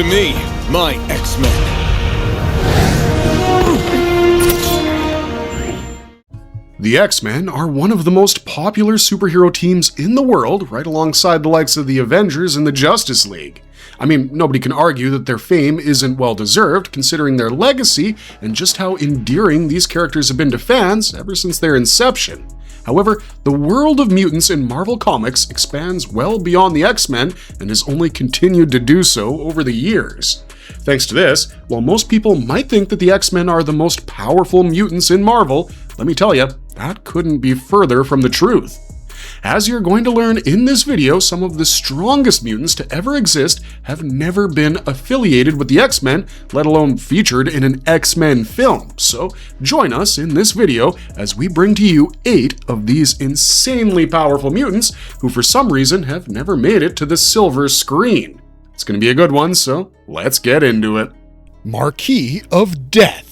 To me, my Xmen. The X-Men are one of the most popular superhero teams in the world, right alongside the likes of the Avengers and the Justice League. I mean, nobody can argue that their fame isn't well-deserved, considering their legacy and just how endearing these characters have been to fans ever since their inception. However, the world of mutants in Marvel Comics expands well beyond the X-Men and has only continued to do so over the years. Thanks to this, while most people might think that the X-Men are the most powerful mutants in Marvel, let me tell you, that couldn't be further from the truth. As you're going to learn in this video, some of the strongest mutants to ever exist have never been affiliated with the X-Men, let alone featured in an X-Men film. So join us in this video as we bring to you 8 of these insanely powerful mutants who for some reason have never made it to the silver screen. It's going to be a good one, so let's get into it. Marquis of Death,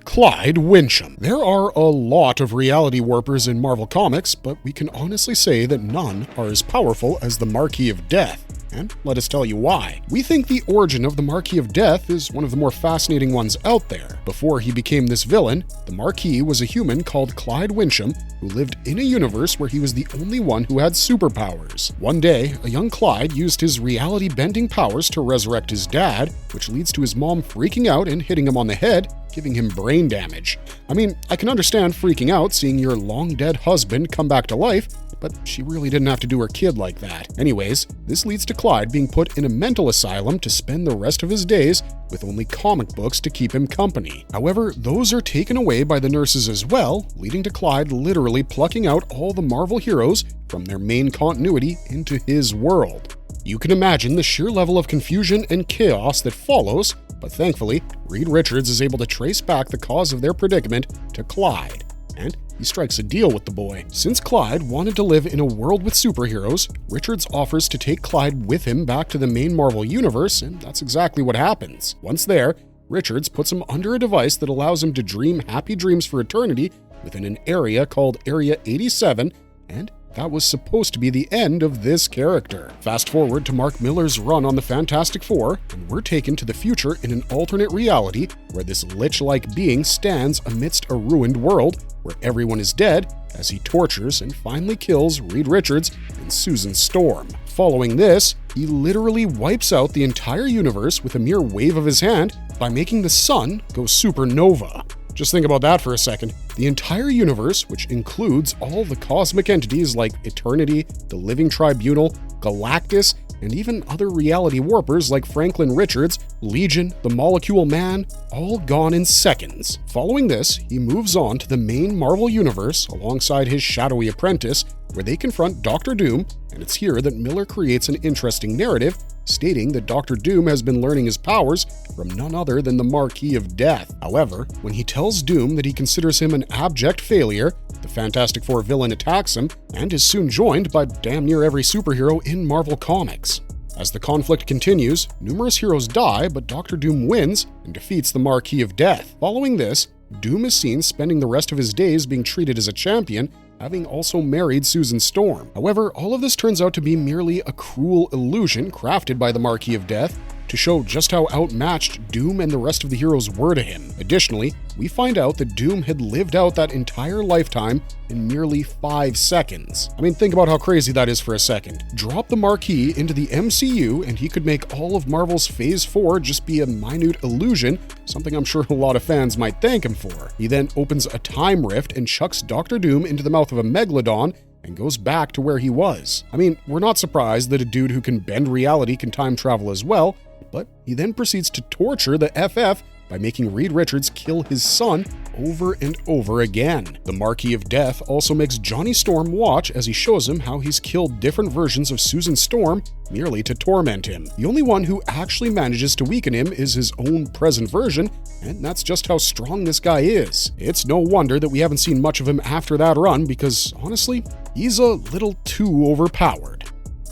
Clyde Wincham. There are a lot of reality warpers in Marvel Comics, but we can honestly say that none are as powerful as the Marquis of Death. And let us tell you why. We think the origin of the Marquis of Death is one of the more fascinating ones out there. Before he became this villain, the Marquis was a human called Clyde Wincham who lived in a universe where he was the only one who had superpowers. One day, a young Clyde used his reality-bending powers to resurrect his dad, which leads to his mom freaking out and hitting him on the head, giving him brain damage. I mean, I can understand freaking out seeing your long-dead husband come back to life, but she really didn't have to do her kid like that. Anyways, this leads to Clyde being put in a mental asylum to spend the rest of his days with only comic books to keep him company. However, those are taken away by the nurses as well, leading to Clyde literally plucking out all the Marvel heroes from their main continuity into his world. You can imagine the sheer level of confusion and chaos that follows, but thankfully, Reed Richards is able to trace back the cause of their predicament to Clyde, and he strikes a deal with the boy. Since Clyde wanted to live in a world with superheroes, Richards offers to take Clyde with him back to the main Marvel universe, and that's exactly what happens. Once there, Richards puts him under a device that allows him to dream happy dreams for eternity within an area called Area 87, and that was supposed to be the end of this character. Fast forward to Mark Millar's run on the Fantastic Four, and we're taken to the future in an alternate reality where this lich-like being stands amidst a ruined world where everyone is dead as he tortures and finally kills Reed Richards and Susan Storm. Following this, he literally wipes out the entire universe with a mere wave of his hand by making the sun go supernova. Just think about that for a second. The entire universe, which includes all the cosmic entities like Eternity, the Living Tribunal, Galactus, and even other reality warpers like Franklin Richards, Legion, the Molecule Man, all gone in seconds. Following this, he moves on to the main Marvel universe alongside his shadowy apprentice, where they confront Doctor Doom, and it's here that Miller creates an interesting narrative, stating that Doctor Doom has been learning his powers from none other than the Marquis of Death. However, when he tells Doom that he considers him an abject failure, the Fantastic Four villain attacks him and is soon joined by damn near every superhero in Marvel Comics. As the conflict continues, numerous heroes die, but Doctor Doom wins and defeats the Marquis of Death. Following this, Doom is seen spending the rest of his days being treated as a champion, having also married Susan Storm. However, all of this turns out to be merely a cruel illusion crafted by the Marquis of Death to show just how outmatched Doom and the rest of the heroes were to him. Additionally, we find out that Doom had lived out that entire lifetime in merely 5 seconds. I mean, think about how crazy that is for a second. Drop the Marquis into the MCU and he could make all of Marvel's Phase 4 just be a minute illusion, something I'm sure a lot of fans might thank him for. He then opens a time rift and chucks Doctor Doom into the mouth of a megalodon and goes back to where he was. I mean, we're not surprised that a dude who can bend reality can time travel as well, but he then proceeds to torture the FF by making Reed Richards kill his son over and over again. The Marquis of Death also makes Johnny Storm watch as he shows him how he's killed different versions of Susan Storm merely to torment him. The only one who actually manages to weaken him is his own present version, and that's just how strong this guy is. It's no wonder that we haven't seen much of him after that run because, honestly, he's a little too overpowered.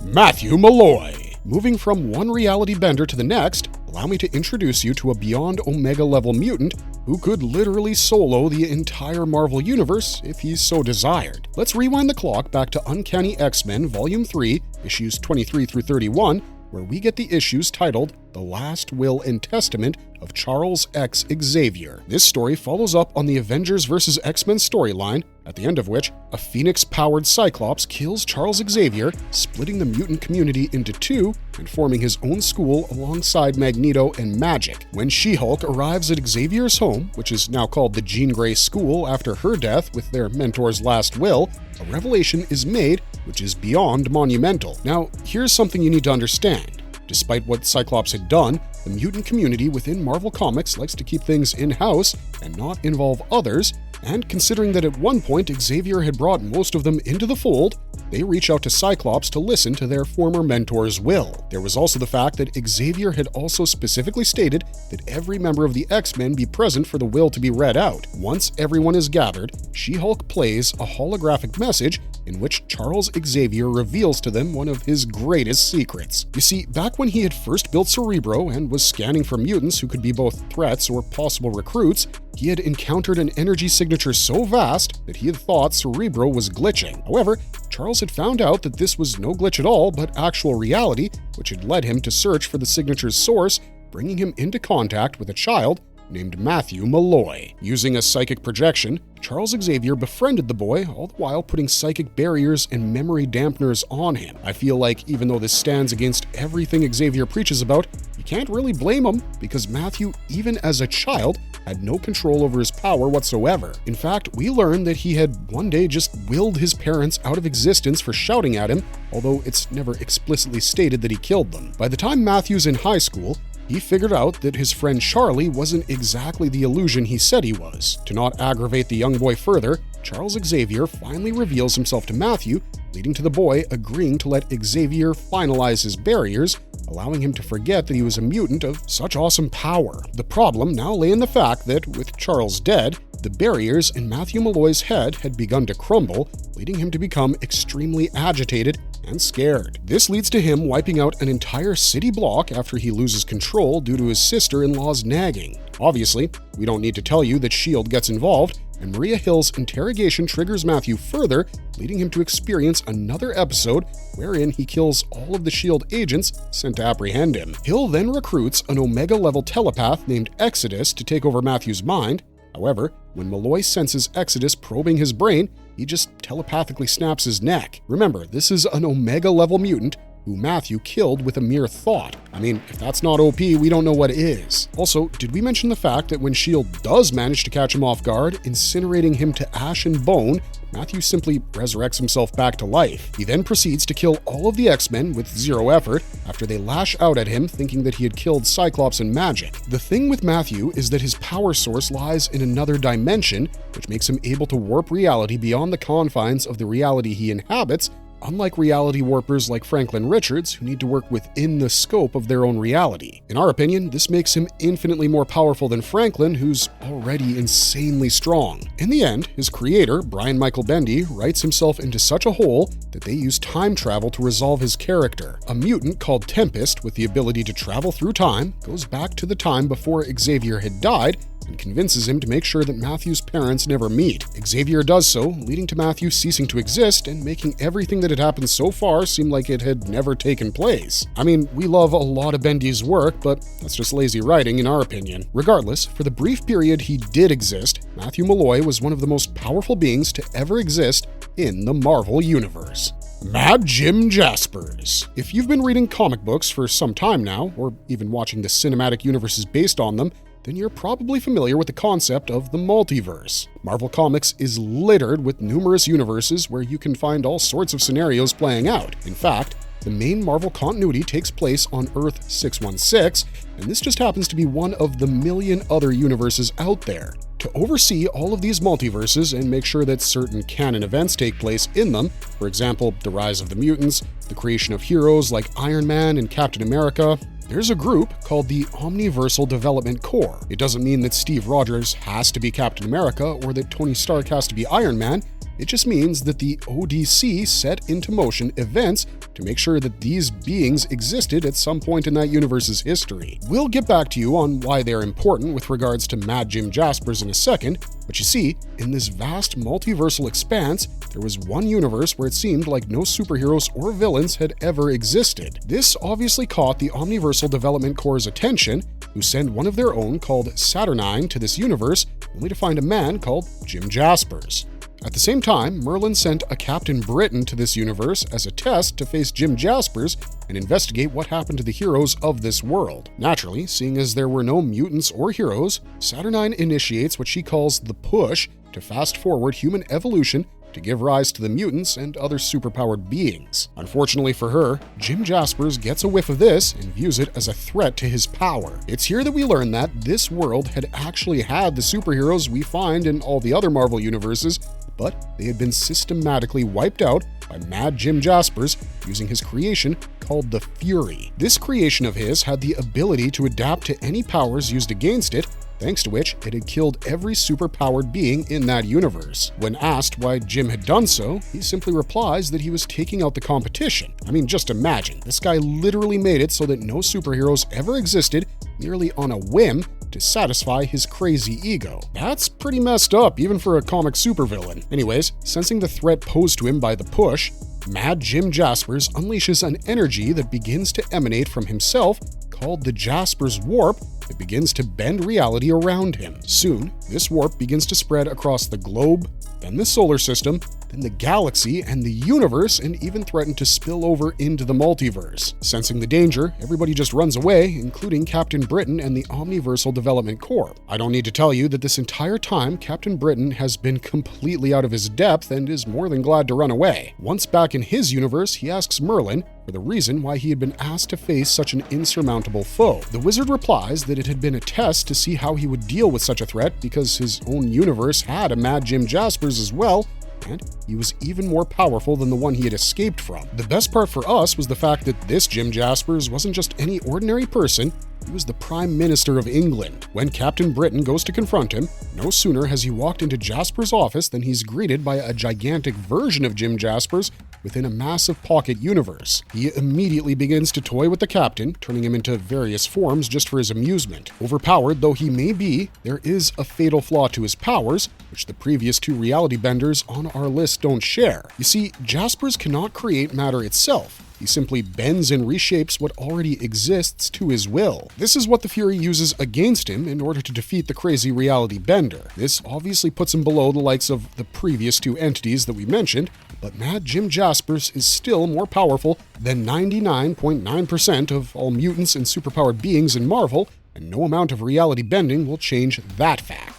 Matthew Malloy. Moving from one reality bender to the next, allow me to introduce you to a beyond Omega level mutant who could literally solo the entire Marvel Universe if he so desired. Let's rewind the clock back to Uncanny X-Men Volume 3, issues 23 through 31, where we get the issues titled The Last Will and Testament of Charles X. Xavier. This story follows up on the Avengers vs. X-Men storyline, at the end of which a Phoenix-powered Cyclops kills Charles Xavier, splitting the mutant community into two and forming his own school alongside Magneto and Magic. When She-Hulk arrives at Xavier's home, which is now called the Jean Grey School after her death with their mentor's last will, a revelation is made which is beyond monumental. Now, here's something you need to understand. Despite what Cyclops had done, the mutant community within Marvel Comics likes to keep things in-house and not involve others, and considering that at one point Xavier had brought most of them into the fold, they reach out to Cyclops to listen to their former mentor's will. There was also the fact that Xavier had also specifically stated that every member of the X-Men be present for the will to be read out. Once everyone is gathered, She-Hulk plays a holographic message in which Charles Xavier reveals to them one of his greatest secrets. You see, back when he had first built Cerebro and was scanning for mutants who could be both threats or possible recruits, he had encountered an energy signature so vast that he had thought Cerebro was glitching. However, Charles had found out that this was no glitch at all, but actual reality, which had led him to search for the signature's source, bringing him into contact with a child named Matthew Malloy. Using a psychic projection, Charles Xavier befriended the boy, all the while putting psychic barriers and memory dampeners on him. I feel like even though this stands against everything Xavier preaches about, you can't really blame him, because Matthew, even as a child, had no control over his power whatsoever. In fact, we learn that he had one day just willed his parents out of existence for shouting at him, although it's never explicitly stated that he killed them. By the time Matthew's in high school, he figured out that his friend Charlie wasn't exactly the illusion he said he was. To not aggravate the young boy further, Charles Xavier finally reveals himself to Matthew, leading to the boy agreeing to let Xavier finalize his barriers, allowing him to forget that he was a mutant of such awesome power. The problem now lay in the fact that, with Charles dead, the barriers in Matthew Malloy's head had begun to crumble, leading him to become extremely agitated and scared. This leads to him wiping out an entire city block after he loses control due to his sister-in-law's nagging. Obviously, we don't need to tell you that S.H.I.E.L.D. gets involved, and Maria Hill's interrogation triggers Matthew further, leading him to experience another episode wherein he kills all of the S.H.I.E.L.D. agents sent to apprehend him. Hill then recruits an Omega-level telepath named Exodus to take over Matthew's mind. However, when Malloy senses Exodus probing his brain, he just telepathically snaps his neck. Remember, this is an Omega-level mutant who Matthew killed with a mere thought. I mean, if that's not OP, we don't know what is. Also, did we mention the fact that when S.H.I.E.L.D. does manage to catch him off guard, incinerating him to ash and bone, Matthew simply resurrects himself back to life. He then proceeds to kill all of the X-Men with zero effort after they lash out at him thinking that he had killed Cyclops and Magic. The thing with Matthew is that his power source lies in another dimension, which makes him able to warp reality beyond the confines of the reality he inhabits, unlike reality warpers like Franklin Richards, who need to work within the scope of their own reality. In our opinion, this makes him infinitely more powerful than Franklin, who's already insanely strong. In the end, his creator, Brian Michael Bendis, writes himself into such a hole that they use time travel to resolve his character. A mutant called Tempest, with the ability to travel through time, goes back to the time before Xavier had died and convinces him to make sure that Matthew's parents never meet. Xavier does so, leading to Matthew ceasing to exist and making everything that had happened so far seem like it had never taken place. I mean, we love a lot of Bendis' work, but that's just lazy writing in our opinion. Regardless, for the brief period he did exist, Matthew Malloy was one of the most powerful beings to ever exist in the Marvel Universe. Mad Jim Jaspers. If you've been reading comic books for some time now, or even watching the cinematic universes based on them, then you're probably familiar with the concept of the multiverse. Marvel Comics is littered with numerous universes where you can find all sorts of scenarios playing out. In fact, the main Marvel continuity takes place on Earth 616, and this just happens to be one of the million other universes out there. To oversee all of these multiverses and make sure that certain canon events take place in them, for example, the rise of the mutants, the creation of heroes like Iron Man and Captain America, there's a group called the Omniversal Development Corps. It doesn't mean that Steve Rogers has to be Captain America or that Tony Stark has to be Iron Man. It just means that the ODC set into motion events to make sure that these beings existed at some point in that universe's history. We'll get back to you on why they're important with regards to Mad Jim Jaspers in a second, But you see, in this vast multiversal expanse, there was one universe where it seemed like no superheroes or villains had ever existed. This obviously caught the Omniversal Development Corps' attention, who sent one of their own called Saturnine to this universe, only to find a man called Jim Jaspers. At the same time, Merlin sent a Captain Britain to this universe as a test to face Jim Jaspers and investigate what happened to the heroes of this world. Naturally, seeing as there were no mutants or heroes, Saturnine initiates what she calls the push to fast-forward human evolution to give rise to the mutants and other superpowered beings. Unfortunately for her, Jim Jaspers gets a whiff of this and views it as a threat to his power. It's here that we learn that this world had actually had the superheroes we find in all the other Marvel universes, but they had been systematically wiped out by Mad Jim Jaspers using his creation called the Fury. This creation of his had the ability to adapt to any powers used against it, thanks to which it had killed every superpowered being in that universe. When asked why Jim had done so, he simply replies that he was taking out the competition. I mean, just imagine, this guy literally made it so that no superheroes ever existed merely on a whim to satisfy his crazy ego. That's pretty messed up, even for a comic supervillain. Anyways, sensing the threat posed to him by the push, Mad Jim Jaspers unleashes an energy that begins to emanate from himself called the Jaspers Warp that begins to bend reality around him. Soon, this warp begins to spread across the globe, then the solar system, then the galaxy and the universe, and even threaten to spill over into the multiverse. Sensing the danger, everybody just runs away, including Captain Britain and the Omniversal Development Corps. I don't need to tell you that this entire time, Captain Britain has been completely out of his depth and is more than glad to run away. Once back in his universe, he asks Merlin for the reason why he had been asked to face such an insurmountable foe. The wizard replies that it had been a test to see how he would deal with such a threat because his own universe had a Mad Jim Jaspers as well, and he was even more powerful than the one he had escaped from. The best part for us was the fact that this Jim Jaspers wasn't just any ordinary person, he was the Prime Minister of England. When Captain Britain goes to confront him, no sooner has he walked into Jaspers' office than he's greeted by a gigantic version of Jim Jaspers within a massive pocket universe. He immediately begins to toy with the captain, turning him into various forms just for his amusement. Overpowered though he may be, there is a fatal flaw to his powers, which the previous two reality benders on our list don't share. You see, Jaspers cannot create matter itself. He simply bends and reshapes what already exists to his will. This is what the Fury uses against him in order to defeat the crazy reality bender. This obviously puts him below the likes of the previous two entities that we mentioned, but Mad Jim Jaspers is still more powerful than 99.9% of all mutants and superpowered beings in Marvel, and no amount of reality bending will change that fact.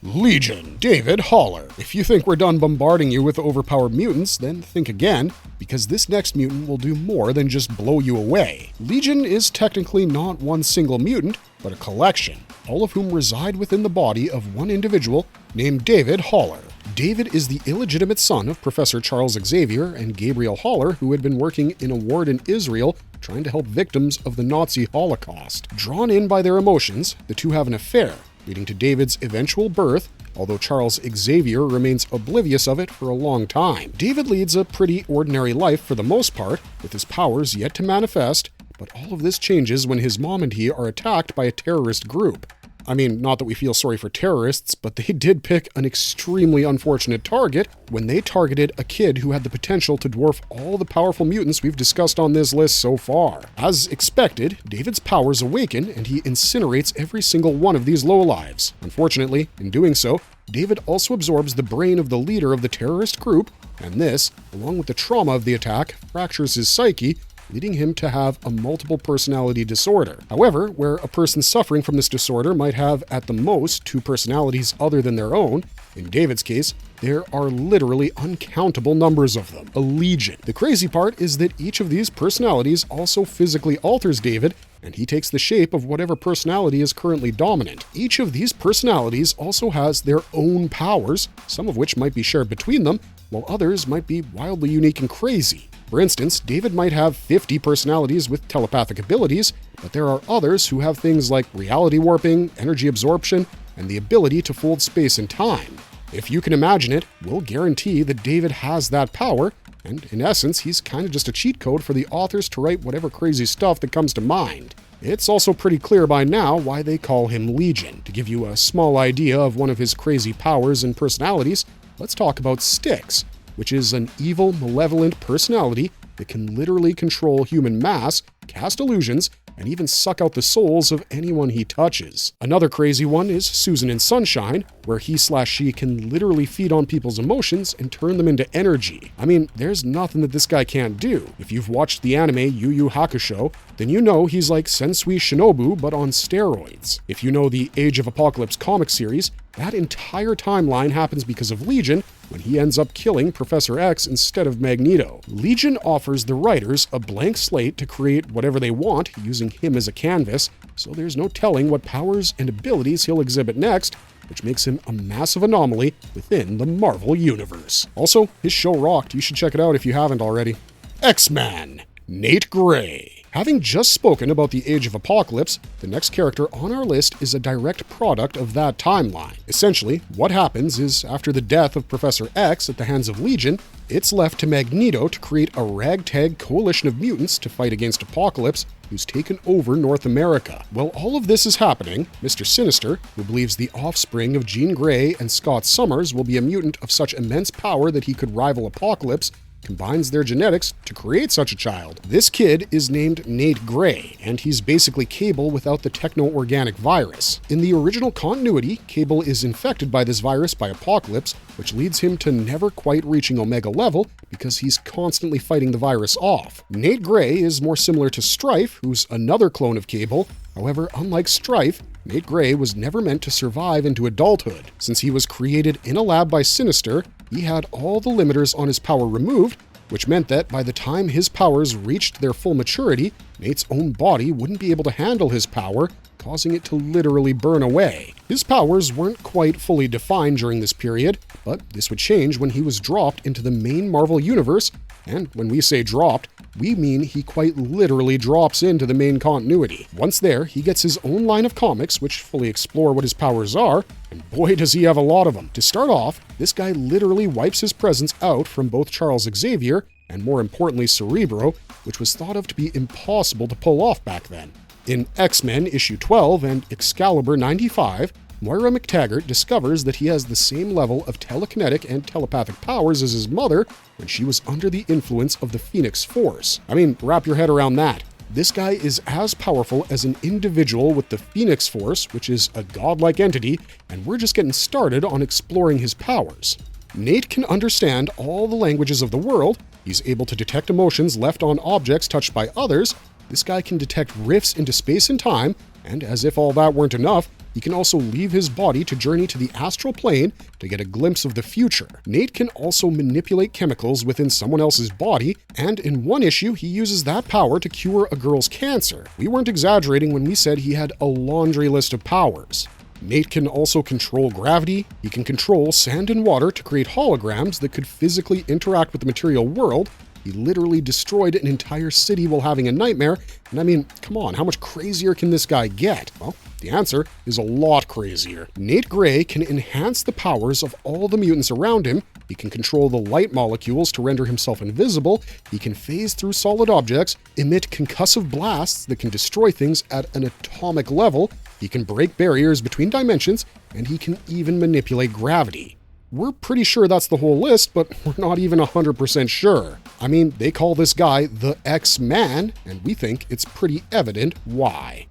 Legion, David Haller. If you think we're done bombarding you with overpowered mutants, then think again, because this next mutant will do more than just blow you away. Legion is technically not one single mutant, but a collection, all of whom reside within the body of one individual named David Haller. David is the illegitimate son of Professor Charles Xavier and Gabriel Haller, who had been working in a ward in Israel trying to help victims of the Nazi Holocaust. Drawn in by their emotions, the two have an affair, leading to David's eventual birth, although Charles Xavier remains oblivious of it for a long time. David leads a pretty ordinary life for the most part, with his powers yet to manifest, but all of this changes when his mom and he are attacked by a terrorist group. I mean, not that we feel sorry for terrorists, but they did pick an extremely unfortunate target when they targeted a kid who had the potential to dwarf all the powerful mutants we've discussed on this list so far. As expected, David's powers awaken and he incinerates every single one of these lowlives. Unfortunately, in doing so, David also absorbs the brain of the leader of the terrorist group, and this, along with the trauma of the attack, fractures his psyche, leading him to have a multiple personality disorder. However, where a person suffering from this disorder might have at the most two personalities other than their own, in David's case, there are literally uncountable numbers of them, a legion. The crazy part is that each of these personalities also physically alters David, and he takes the shape of whatever personality is currently dominant. Each of these personalities also has their own powers, some of which might be shared between them, while others might be wildly unique and crazy. For instance, David might have 50 personalities with telepathic abilities, but there are others who have things like reality warping, energy absorption, and the ability to fold space and time. If you can imagine it, we'll guarantee that David has that power, and in essence, he's kind of just a cheat code for the authors to write whatever crazy stuff that comes to mind. It's also pretty clear by now why they call him Legion. To give you a small idea of one of his crazy powers and personalities, let's talk about Styx, which is an evil, malevolent personality that can literally control human mass, cast illusions, and even suck out the souls of anyone he touches. Another crazy one is Susan in Sunshine, where he/she can literally feed on people's emotions and turn them into energy. I mean, there's nothing that this guy can't do. If you've watched the anime Yu Yu Hakusho, then you know he's like Sensui Shinobu, but on steroids. If you know the Age of Apocalypse comic series, that entire timeline happens because of Legion, when he ends up killing Professor X instead of Magneto. Legion offers the writers a blank slate to create whatever they want, using him as a canvas, so there's no telling what powers and abilities he'll exhibit next, which makes him a massive anomaly within the Marvel Universe. Also, his show rocked. You should check it out if you haven't already. X-Men, Nate Gray. Having just spoken about the Age of Apocalypse, the next character on our list is a direct product of that timeline. Essentially, what happens is, after the death of Professor X at the hands of Legion, it's left to Magneto to create a ragtag coalition of mutants to fight against Apocalypse, who's taken over North America. While all of this is happening, Mr. Sinister, who believes the offspring of Jean Grey and Scott Summers will be a mutant of such immense power that he could rival Apocalypse, combines their genetics to create such a child. This kid is named Nate Gray, and he's basically Cable without the techno-organic virus. In the original continuity, Cable is infected by this virus by Apocalypse, which leads him to never quite reaching Omega level because he's constantly fighting the virus off. Nate Gray is more similar to Strife, who's another clone of Cable. However, unlike Strife, Nate Gray was never meant to survive into adulthood. Since he was created in a lab by Sinister, he had all the limiters on his power removed, which meant that by the time his powers reached their full maturity, Nate's own body wouldn't be able to handle his power, causing it to literally burn away. His powers weren't quite fully defined during this period, but this would change when he was dropped into the main Marvel Universe, and when we say dropped, we mean he quite literally drops into the main continuity. Once there, he gets his own line of comics which fully explore what his powers are, and boy does he have a lot of them. To start off, this guy literally wipes his presence out from both Charles Xavier and, more importantly, Cerebro, which was thought of to be impossible to pull off back then. In X-Men issue 12 and Excalibur 95, Moira McTaggart discovers that he has the same level of telekinetic and telepathic powers as his mother when she was under the influence of the Phoenix Force. I mean, wrap your head around that. This guy is as powerful as an individual with the Phoenix Force, which is a godlike entity, and we're just getting started on exploring his powers. Nate can understand all the languages of the world, he's able to detect emotions left on objects touched by others, this guy can detect rifts into space and time, and as if all that weren't enough, he can also leave his body to journey to the astral plane to get a glimpse of the future. Nate can also manipulate chemicals within someone else's body, and in one issue, he uses that power to cure a girl's cancer. We weren't exaggerating when we said he had a laundry list of powers. Nate can also control gravity, he can control sand and water to create holograms that could physically interact with the material world. He literally destroyed an entire city while having a nightmare, and I mean, come on, how much crazier can this guy get? Well, the answer is a lot crazier. Nate Gray can enhance the powers of all the mutants around him, he can control the light molecules to render himself invisible, he can phase through solid objects, emit concussive blasts that can destroy things at an atomic level, he can break barriers between dimensions, and he can even manipulate gravity. We're pretty sure that's the whole list, but we're not even 100% sure. I mean, they call this guy the X-Man, and we think it's pretty evident why.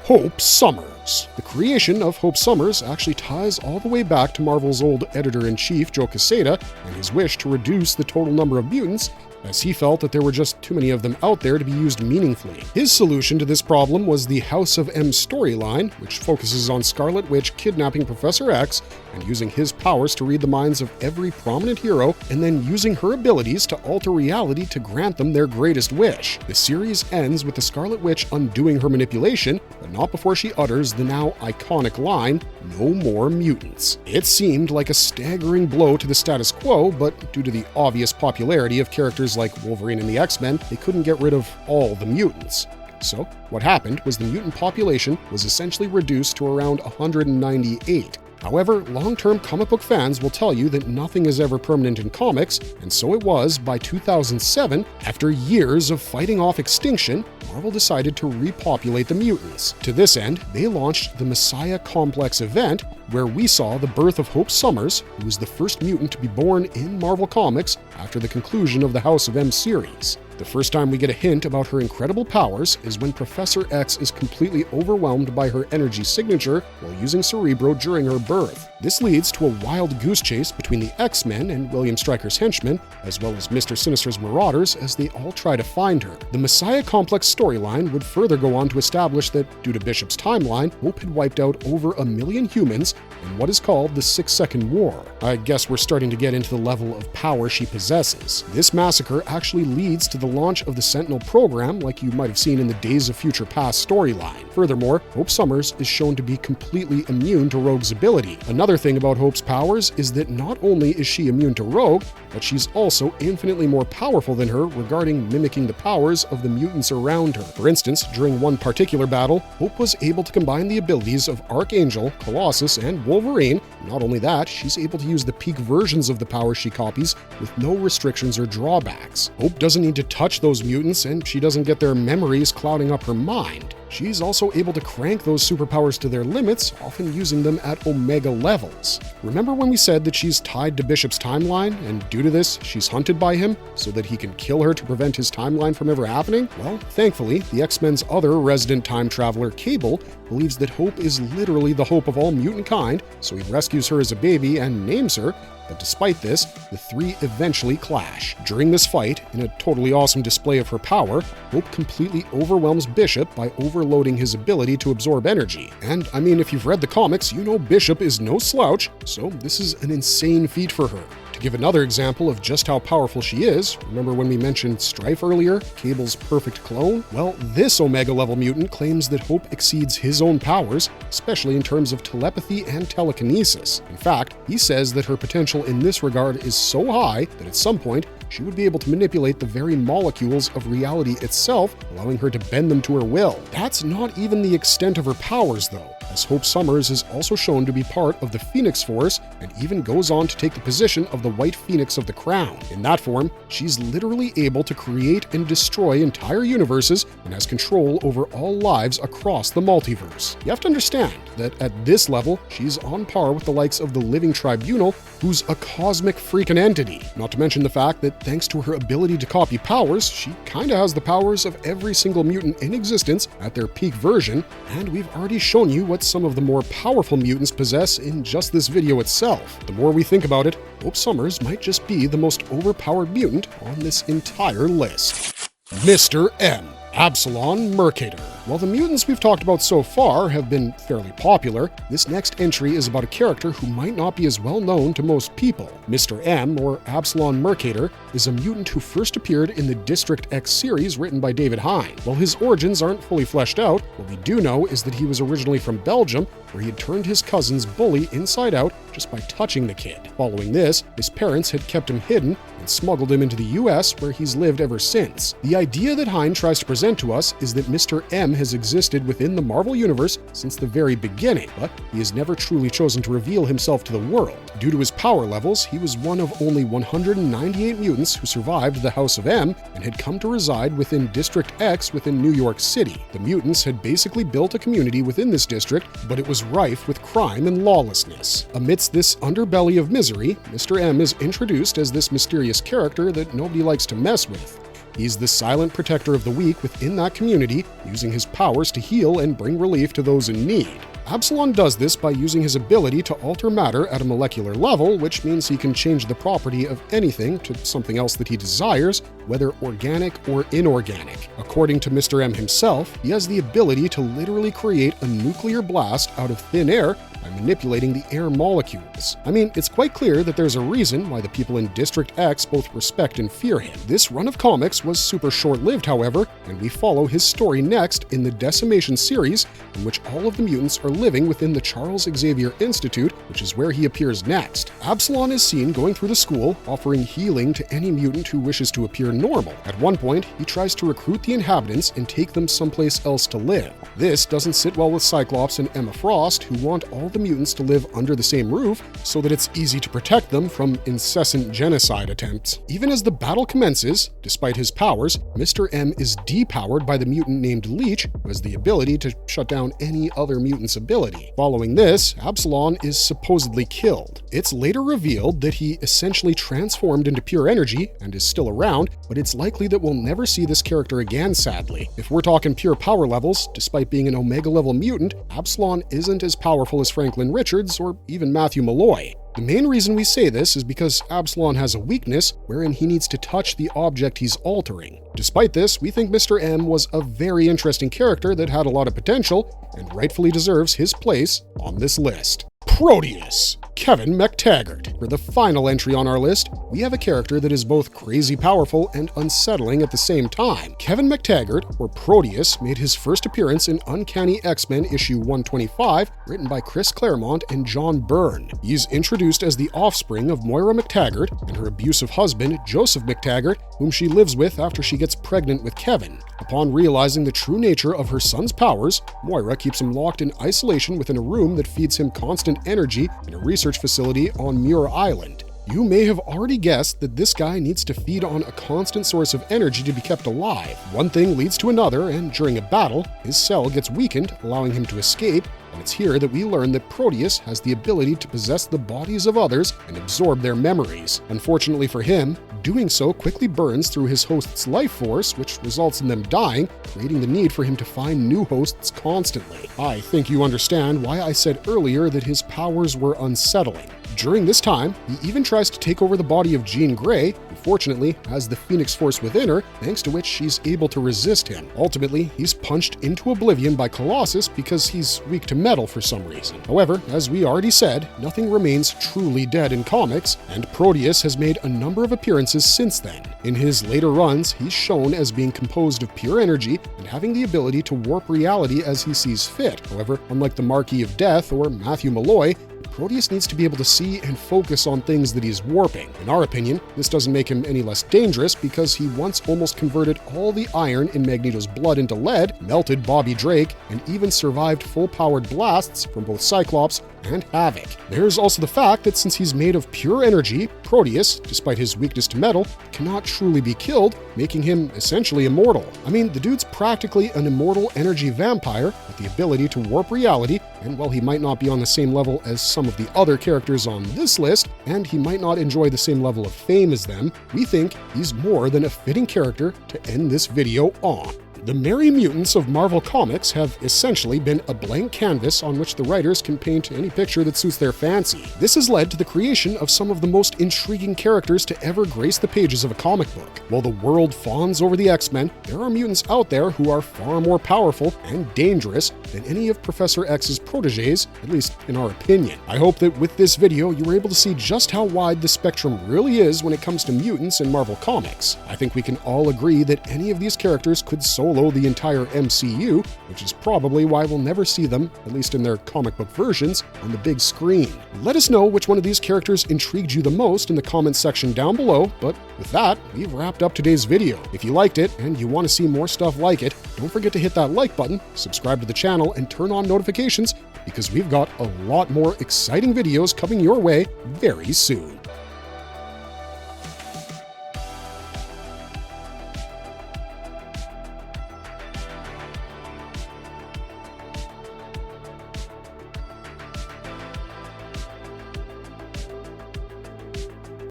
Hope Summers. The creation of Hope Summers actually ties all the way back to Marvel's old editor-in-chief, Joe Quesada, and his wish to reduce the total number of mutants, as he felt that there were just too many of them out there to be used meaningfully. His solution to this problem was the House of M storyline, which focuses on Scarlet Witch kidnapping Professor X and using his powers to read the minds of every prominent hero, and then using her abilities to alter reality to grant them their greatest wish. The series ends with the Scarlet Witch undoing her manipulation, but not before she utters the now iconic line, "No more mutants." It seemed like a staggering blow to the status quo, but due to the obvious popularity of characters like Wolverine and the X-Men, they couldn't get rid of all the mutants. So what happened was the mutant population was essentially reduced to around 198. However, long-term comic book fans will tell you that nothing is ever permanent in comics, and so it was by 2007, after years of fighting off extinction, Marvel decided to repopulate the mutants. To this end, they launched the Messiah Complex event, where we saw the birth of Hope Summers, who was the first mutant to be born in Marvel Comics after the conclusion of the House of M series. The first time we get a hint about her incredible powers is when Professor X is completely overwhelmed by her energy signature while using Cerebro during her birth. This leads to a wild goose chase between the X-Men and William Stryker's henchmen, as well as Mr. Sinister's Marauders as they all try to find her. The Messiah Complex storyline would further go on to establish that, due to Bishop's timeline, Hope had wiped out over 1 million humans in what is called the 6-Second War. I guess we're starting to get into the level of power she possesses. This massacre actually leads to the launch of the Sentinel program, like you might have seen in the Days of Future Past storyline. Furthermore, Hope Summers is shown to be completely immune to Rogue's ability. Another thing about Hope's powers is that not only is she immune to Rogue, but she's also infinitely more powerful than her regarding mimicking the powers of the mutants around her. For instance, during one particular battle, Hope was able to combine the abilities of Archangel, Colossus, and Wolverine. Not only that, she's able to use the peak versions of the powers she copies with no restrictions or drawbacks. Hope doesn't need to touch those mutants, and she doesn't get their memories clouding up her mind. She's also able to crank those superpowers to their limits, often using them at Omega levels. Remember when we said that she's tied to Bishop's timeline, and due to this, she's hunted by him so that he can kill her to prevent his timeline from ever happening? Well, thankfully, the X-Men's other resident time traveler, Cable, believes that Hope is literally the hope of all mutant kind, so he rescues her as a baby and names her. But despite this, the three eventually clash. During this fight, in a totally awesome display of her power, Hope completely overwhelms Bishop by overloading his ability to absorb energy. And I mean, if you've read the comics, you know Bishop is no slouch, so this is an insane feat for her. To give another example of just how powerful she is, remember when we mentioned Strife earlier, Cable's perfect clone? Well, this Omega-level mutant claims that Hope exceeds his own powers, especially in terms of telepathy and telekinesis. In fact, he says that her potential in this regard is so high that at some point, she would be able to manipulate the very molecules of reality itself, allowing her to bend them to her will. That's not even the extent of her powers, though, as Hope Summers is also shown to be part of the Phoenix Force and even goes on to take the position of the White Phoenix of the Crown. In that form, she's literally able to create and destroy entire universes and has control over all lives across the multiverse. You have to understand that at this level, she's on par with the likes of the Living Tribunal, who's a cosmic freaking entity. Not to mention the fact that thanks to her ability to copy powers, she kinda has the powers of every single mutant in existence at their peak version, and we've already shown you what some of the more powerful mutants possess in just this video itself. The more we think about it, Hope Summers might just be the most overpowered mutant on this entire list. Mr. M. Absalom Mercator. While the mutants we've talked about so far have been fairly popular, this next entry is about a character who might not be as well known to most people. Mr. M, or Absalom Mercator, is a mutant who first appeared in the District X series written by David Hein. While his origins aren't fully fleshed out, what we do know is that he was originally from Belgium, where he had turned his cousin's bully inside out just by touching the kid. Following this, his parents had kept him hidden and smuggled him into the US, where he's lived ever since. The idea that Hein tries to present to us is that Mr. M has existed within the Marvel Universe since the very beginning, but he has never truly chosen to reveal himself to the world. Due to his power levels, he was one of only 198 mutants who survived the House of M and had come to reside within District X within New York City. The mutants had basically built a community within this district, but it was rife with crime and lawlessness. Amidst this underbelly of misery, Mr. M is introduced as this mysterious character that nobody likes to mess with. He's the silent protector of the weak within that community, using his powers to heal and bring relief to those in need. Absalom does this by using his ability to alter matter at a molecular level, which means he can change the property of anything to something else that he desires, whether organic or inorganic. According to Mr. M himself, he has the ability to literally create a nuclear blast out of thin air by manipulating the air molecules. I mean, it's quite clear that there's a reason why the people in District X both respect and fear him. This run of comics was super short-lived, however, and we follow his story next in the Decimation series, in which all of the mutants are living within the Charles Xavier Institute, which is where he appears next. Absalom is seen going through the school, offering healing to any mutant who wishes to appear normal. At one point, he tries to recruit the inhabitants and take them someplace else to live. This doesn't sit well with Cyclops and Emma Frost, who want all the mutants to live under the same roof so that it's easy to protect them from incessant genocide attempts. Even as the battle commences, despite his powers, Mr. M is depowered by the mutant named Leech, who has the ability to shut down any other mutant's ability. Following this, Absalom is supposedly killed. It's later revealed that he essentially transformed into pure energy and is still around, but it's likely that we'll never see this character again, sadly. If we're talking pure power levels, despite being an Omega-level mutant, Absalom isn't as powerful as Franklin Richards or even Matthew Malloy. The main reason we say this is because Absalom has a weakness wherein he needs to touch the object he's altering. Despite this, we think Mr. M was a very interesting character that had a lot of potential and rightfully deserves his place on this list. Proteus, Kevin McTaggart. For the final entry on our list, we have a character that is both crazy powerful and unsettling at the same time. Kevin McTaggart, or Proteus, made his first appearance in Uncanny X-Men issue 125, written by Chris Claremont and John Byrne. He's introduced as the offspring of Moira McTaggart and her abusive husband, Joseph McTaggart, whom she lives with after she gets pregnant with Kevin. Upon realizing the true nature of her son's powers, Moira keeps him locked in isolation within a room that feeds him constant energy in a research facility on Muir Island. You may have already guessed that this guy needs to feed on a constant source of energy to be kept alive. One thing leads to another, and during a battle, his cell gets weakened, allowing him to escape, and it's here that we learn that Proteus has the ability to possess the bodies of others and absorb their memories. Unfortunately for him, doing so quickly burns through his host's life force, which results in them dying, creating the need for him to find new hosts constantly. I think you understand why I said earlier that his powers were unsettling. During this time, he even tries to take over the body of Jean Grey, who fortunately has the Phoenix Force within her, thanks to which she's able to resist him. Ultimately, he's punched into oblivion by Colossus because he's weak to metal for some reason. However, as we already said, nothing remains truly dead in comics, and Proteus has made a number of appearances since then. In his later runs, he's shown as being composed of pure energy and having the ability to warp reality as he sees fit. However, unlike the Marquis of Death or Matthew Malloy, Proteus needs to be able to see and focus on things that he's warping. In our opinion, this doesn't make him any less dangerous because he once almost converted all the iron in Magneto's blood into lead, melted Bobby Drake, and even survived full-powered blasts from both Cyclops and Havoc. There's also the fact that since he's made of pure energy, Proteus, despite his weakness to metal, cannot truly be killed, making him essentially immortal. I mean, the dude's practically an immortal energy vampire with the ability to warp reality, and while he might not be on the same level as some of the other characters on this list, and he might not enjoy the same level of fame as them, we think he's more than a fitting character to end this video on. The Merry Mutants of Marvel Comics have essentially been a blank canvas on which the writers can paint any picture that suits their fancy. This has led to the creation of some of the most intriguing characters to ever grace the pages of a comic book. While the world fawns over the X-Men, there are mutants out there who are far more powerful and dangerous than any of Professor X's protégés, at least in our opinion. I hope that with this video, you were able to see just how wide the spectrum really is when it comes to mutants in Marvel Comics. I think we can all agree that any of these characters could solo the entire MCU, which is probably why we'll never see them, at least in their comic book versions, on the big screen. Let us know which one of these characters intrigued you the most in the comments section down below, but with that, we've wrapped up today's video. If you liked it and you want to see more stuff like it, don't forget to hit that like button, subscribe to the channel, and turn on notifications because we've got a lot more exciting videos coming your way very soon.